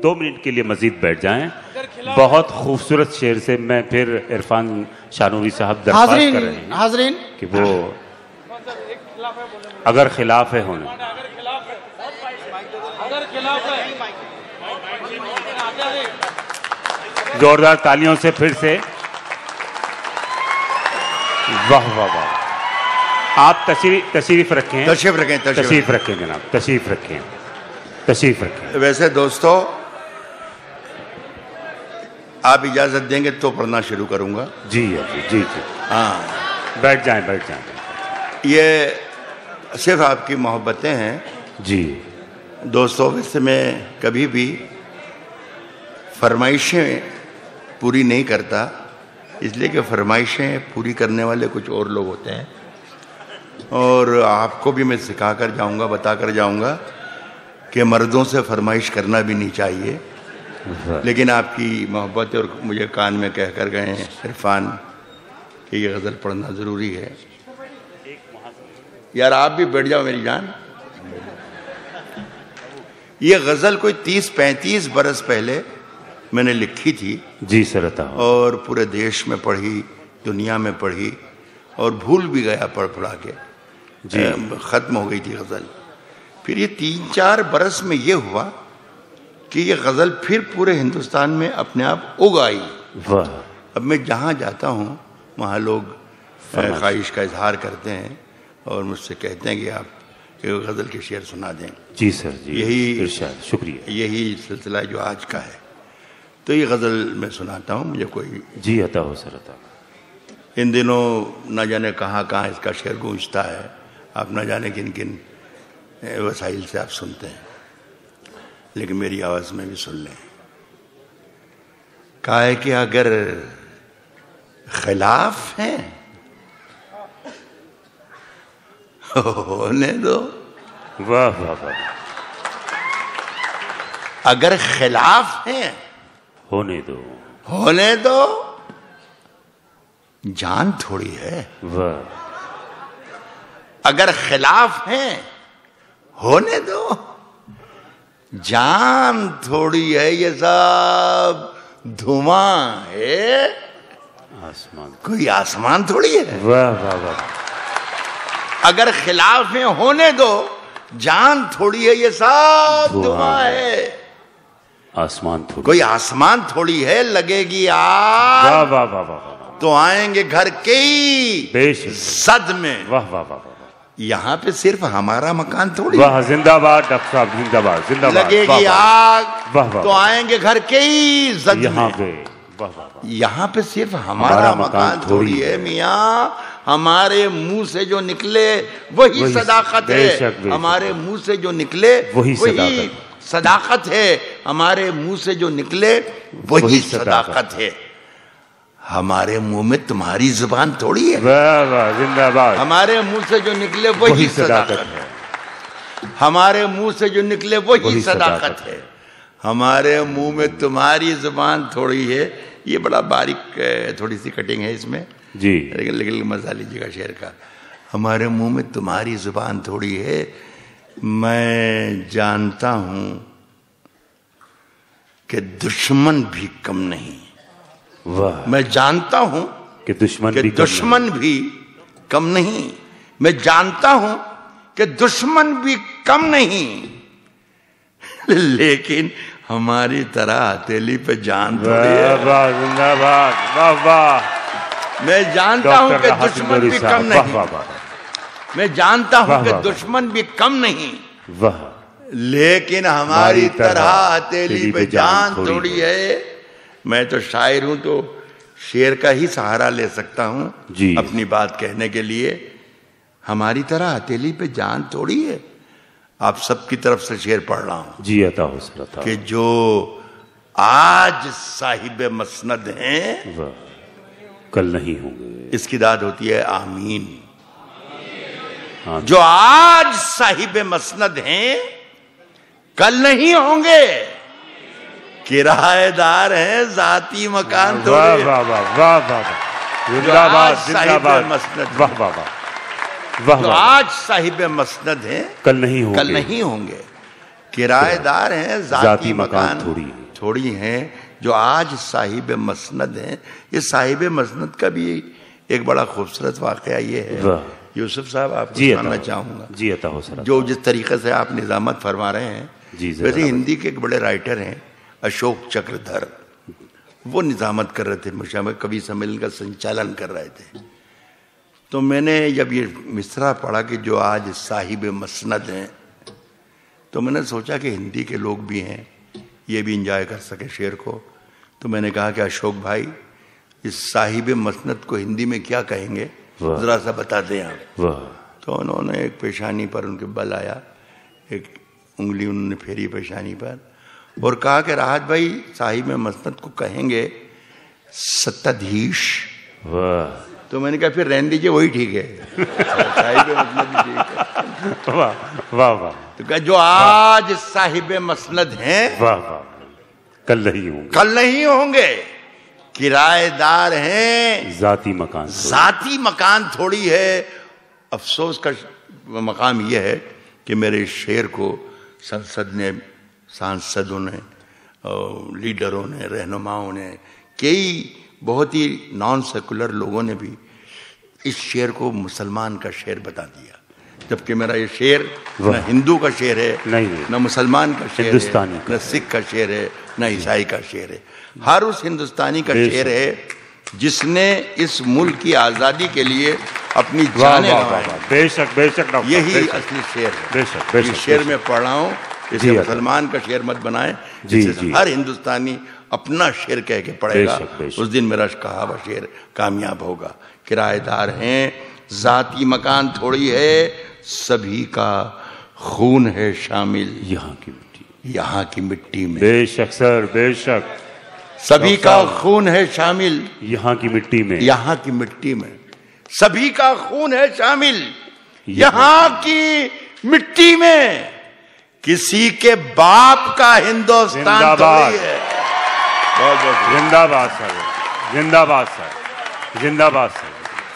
2 minute के लिए मजीद बैठ जाएं। बहुत खूबसूरत शेर से मैं फिर इरफान शानूरी साहब दरख्वास्त कर रहे हैं हाजरीन कि वो अगर खिलाफ है होने, जोरदार तालियों से फिर से वाह वाह वाह। आप तशरीफ रखें, तशरीफ रखें जनाब, तशरीफ रखें। वैसे दोस्तों, आप इजाजत देंगे तो पढ़ना शुरू करूंगा। जी जी। हाँ, बैठ जाएं। ये सिर्फ आपकी मोहब्बतें हैं जी दोस्तों। वैसे मैं कभी भी फरमाइशें पूरी नहीं करता, इसलिए कि फरमाइशें पूरी करने वाले कुछ और लोग होते हैं। और आपको भी मैं सिखा कर जाऊँगा, बता कर जाऊँगा कि मर्दों से फरमाइश करना भी नहीं चाहिए। लेकिन आपकी मोहब्बत और मुझे कान में कह कर गए हैं इरफान कि ये गज़ल पढ़ना ज़रूरी है। यार आप भी बैठ जाओ मेरी जान। ये गज़ल कोई 30-35 बरस पहले मैंने लिखी थी जी सरता, और पूरे देश में पढ़ी, दुनिया में पढ़ी और भूल भी गया पढ़ा के जी। ख़त्म हो गई थी गज़ल। फिर ये 3-4 बरस में ये हुआ कि ये गज़ल फिर पूरे हिंदुस्तान में अपने आप उग आई। वाह। अब मैं जहाँ जाता हूँ वहाँ लोग ख्वाहिश का इजहार करते हैं और मुझसे कहते हैं कि आप ये गज़ल के शेर सुना दें। जी सर जी, यही इरशाद, शुक्रिया। यही सिलसिला जो आज का है। तो ये गज़ल मैं सुनाता हूँ, मुझे कोई जी अता हो सर अता। इन दिनों न जाने कहाँ कहाँ इसका शेर गूंजता है, आप न जाने किन किन वसाइल से आप सुनते हैं, लेकिन मेरी आवाज़ में भी सुन लें। कहा है कि अगर खिलाफ हैं होने दो। वाह वाह वाह। अगर खिलाफ हैं होने दो, जान थोड़ी है। वाह। अगर खिलाफ हैं होने दो, जान थोड़ी है। ये सब धुआं है, आसमान, कोई आसमान थोड़ी है। वाह वाह वाह। अगर खिलाफ में होने दो, जान थोड़ी है। ये सब धुआं है, आसमान थोड़ी, कोई आसमान थोड़ी है। लगेगी आग, वाह वाह वाह वाह, तो आएंगे घर के जद में। वाह वाह वाह। यहाँ पे सिर्फ हमारा मकान थोड़ी। वाह, जिंदाबाद डॉक्टर साहब, जिंदाबाद जिंदाबाद। लगेगी आग, वाह वाह, तो आएंगे घर के ही जद यहाँ में। पे, वाह वाह वाह। यहाँ पे सिर्फ हमारा मकान थोड़ी है मियाँ। हमारे मुंह से जो निकले वही सदाकत है। हमारे मुंह से जो निकले वही सदाकत है। हमारे मुंह से जो निकले वही सदाकत है। हमारे मुंह में तुम्हारी जुबान थोड़ी है। वाह वाह, जिंदाबाद। हमारे मुंह से जो निकले वही सदाकत है। हमारे मुंह से जो निकले वही सदाकत है। हमारे मुंह में तुम्हारी जुबान थोड़ी है। ये बड़ा बारीक थोड़ी सी कटिंग है इसमें जी, लेकिन मजा लीजिएगा शेर का। हमारे मुंह में तुम्हारी जुबान थोड़ी है। मैं जानता हूं कि दुश्मन भी कम नहीं। वाह। मैं जानता हूं कि दुश्मन भी कम नहीं। मैं जानता हूं कि दुश्मन भी कम नहीं, लेकिन हमारी तरह हथेली पे जान थोड़ी है। वाह, जिंदाबाद, वाह वाह। मैं जानता हूं कि दुश्मन भी कम नहीं। वाह वाह। मैं जानता हूं कि दुश्मन भी कम नहीं, वाह, लेकिन हमारी तरह हथेली पे जान थोड़ी है। मैं तो शायर हूं, तो शेर का ही सहारा ले सकता हूं जी अपनी बात कहने के लिए। हमारी तरह हथेली पे जान थोड़ी है। आप सबकी तरफ से शेर पढ़ रहा हूं जी अता हो सर अता। कि जो आज साहिब मसनद हैं वाह, कल नहीं होंगे। इसकी दाद होती है आमीन। हाँ। जो आज साहिब मसनद हैं कल नहीं होंगे। किराएदार हैं, जाती मकान थोड़े। वाह वाह वाह वाह वाह, जिंदाबाद जिंदाबाद, मसनद। वाह वाह वाह वाह। जो आज साहिब मसनद हैं कल नहीं होंगे। किराएदार हैं, जाती मकान थोड़ी थोड़ी हैं। जो आज साहिब मसनद हैं, ये साहिब मसनद का भी एक बड़ा खूबसूरत वाकया ये है यूसुफ साहब, आपको सुनाना चाहूंगा जी। अता हो सर, जो जिस तरीके से आप निजामत फरमा रहे हैं जी। वैसे हिंदी के एक बड़े राइटर हैं अशोक चक्रधर, वो निजामत कर रहे थे, मुशामे कवि सम्मेलन का संचालन कर रहे थे। तो मैंने जब ये मिसरा पढ़ा कि जो आज साहिब मसनद हैं, तो मैंने सोचा कि हिंदी के लोग भी हैं, ये भी इंजॉय कर सके शेर को। तो मैंने कहा कि अशोक भाई, इस साहिब मसनद को हिंदी में क्या कहेंगे, जरा सा बता दें आप। तो उन्होंने एक पेशानी पर उनके बल आया, एक उंगली उन्होंने फेरी पेशानी पर और कहा कि राहत भाई, साहिब मसनद को कहेंगे सत्ताधीश। तो मैंने कहा फिर रहने दीजिए, वही ठीक है, साहिब मसनद भी ठीक है। वाह वाह वाह। तो कहा जो आज साहिब मसनद हैं, वाह वाह, कल नहीं होंगे, कल नहीं होंगे, किराएदार हैं, जाती मकान जाती मकान थोड़ी है। अफसोस का मकाम यह है कि मेरे शेर को संसद ने, सांसदों ने, लीडरों ने, रहनुमाओं ने, कई बहुत ही नॉन सेकुलर लोगों ने भी इस शेर को मुसलमान का शेर बता दिया, जबकि मेरा ये शेर न हिंदू का शेर है, नहीं, न मुसलमान का शेर हिंदुस्तानी है, न सिख का शेर है, न ईसाई का शेर है। हर उस हिंदुस्तानी का शेर है जिसने इस मुल्क की आजादी के लिए अपनी जानें गंवाई। बेशक बेशक, यही असली शेर है। बेशक बेशक, इस शेर में पढ़ रहा हूँ, इसे मुसलमान का शेर मत बनाए, जिसे हर हिंदुस्तानी अपना शेर कह के पढ़ेगा, उस दिन मेरा कहा हुआ शेर कामयाब होगा। किराएदार हैं, जाती मकान थोड़ी है, सभी का खून है शामिल यहाँ की मिट्टी, यहाँ की मिट्टी में। बेशक सर, बेशक, सभी का खून है शामिल यहाँ की मिट्टी में, यहाँ की मिट्टी में, सभी का खून है शामिल यहाँ की मिट्टी में। किसी के बाप का हिंदुस्तान थोड़ी है। बहुत बहुत जिंदाबाद सर, जिंदाबाद सर, जिंदाबाद सर।